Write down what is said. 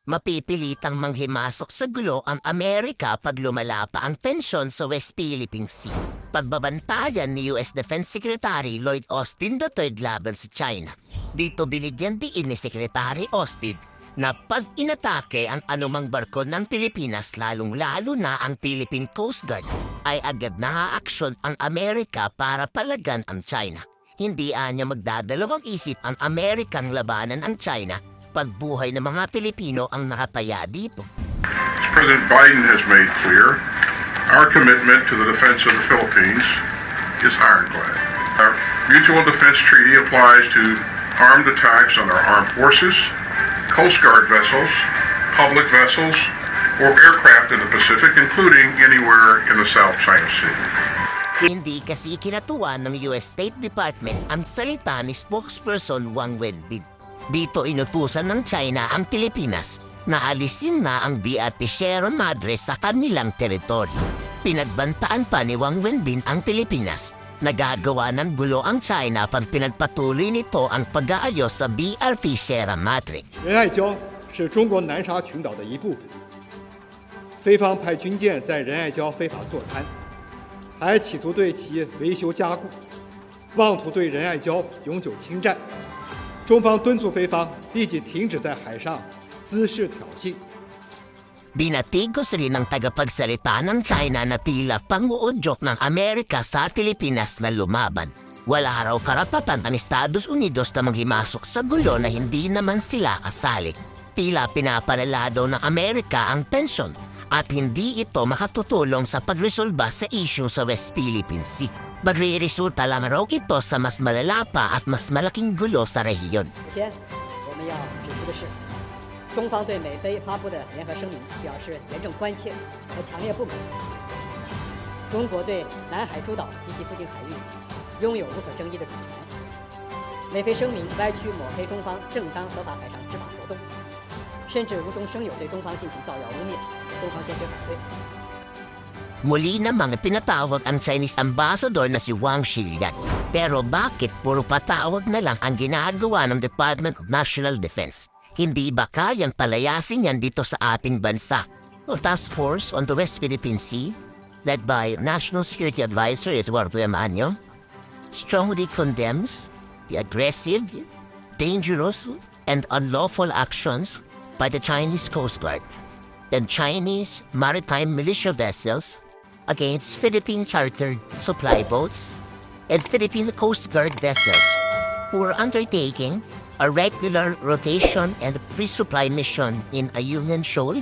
Mapipilitang manghimasok sa gulo ang Amerika pag lumala pa ang tensyon sa West Philippine Sea. Pagbabantayan ni US Defense Secretary Lloyd Austin III laban sa China. Dito binigyan diin ni Secretary Austin na pag inatake ang anumang barko ng Pilipinas lalong-lalo na ang Philippine Coast Guard ay agad na-aaksyon ang Amerika para palagan ang China. Hindi anya magdadalawang isip ang Amerikang labanan ang China pagbuhay ng mga Pilipino ang nakataya dito. As President Biden has made clear, our commitment to the defense of the Philippines is ironclad. Our mutual defense treaty applies to armed attacks on our armed forces, Coast Guard vessels, public vessels, or aircraft in the Pacific, including anywhere in the South China Sea. Hindi kasi kinatuwa ng US State Department ang salita ni spokesperson Wang Wenbin. Dito inutusan ng China ang Pilipinas na alisin na ang VRT Sierra Madre sa kanilang teritoryo. Pinagbantaan pa ni Wang Wenbin ang Pilipinas. Nagagawa ng gulo ang China pag pinagpatuloy nito ang pag-aayos sa BRT Sierra Madre. 仁爱礁是中国南沙群岛的一部分，菲方派军舰在仁爱礁非法坐滩，还企图对其维修加固，妄图对仁爱礁永久侵占。中方敦促菲方立即停止在海上滋事挑衅。 Binatigos rin ng tagapagsalita ng China na tila panguudyok ng Amerika sa Pilipinas na lumaban. Wala raw karapatan ang Estados Unidos na maghimasok sa gulo na hindi naman sila kasali. Tila pinapalala daw ng Amerika ang tensyon at hindi ito makatutulong sa pagresolba sa issue sa West Philippine Sea. Magre-resulta lang raw ito sa mas malala pa at mas malaking gulo sa rehiyon. 首先，我们要指出的是，中方对美菲发布的联合声明表示严重关切和强烈不满。中国对南海诸岛及其附近海域拥有无可争议的主权。美菲声明歪曲抹黑中方正当合法海上执法活动，甚至无中生有对中方进行造谣污蔑，中方坚决反对。 Muli namang pinatawag ang Chinese ambassador na si Wang Xilian. Pero bakit puro patawag na lang ang ginagawa ng Department of National Defense? Hindi ba kayang palayasin yan dito sa ating bansa? O Task Force on the West Philippine Sea, led by National Security Advisor Eduardo Emanio, strongly condemns the aggressive, dangerous, and unlawful actions by the Chinese Coast Guard and Chinese maritime militia vessels against Philippine chartered supply boats and Philippine Coast Guard vessels who are undertaking a regular rotation and resupply mission in Ayungin Shoal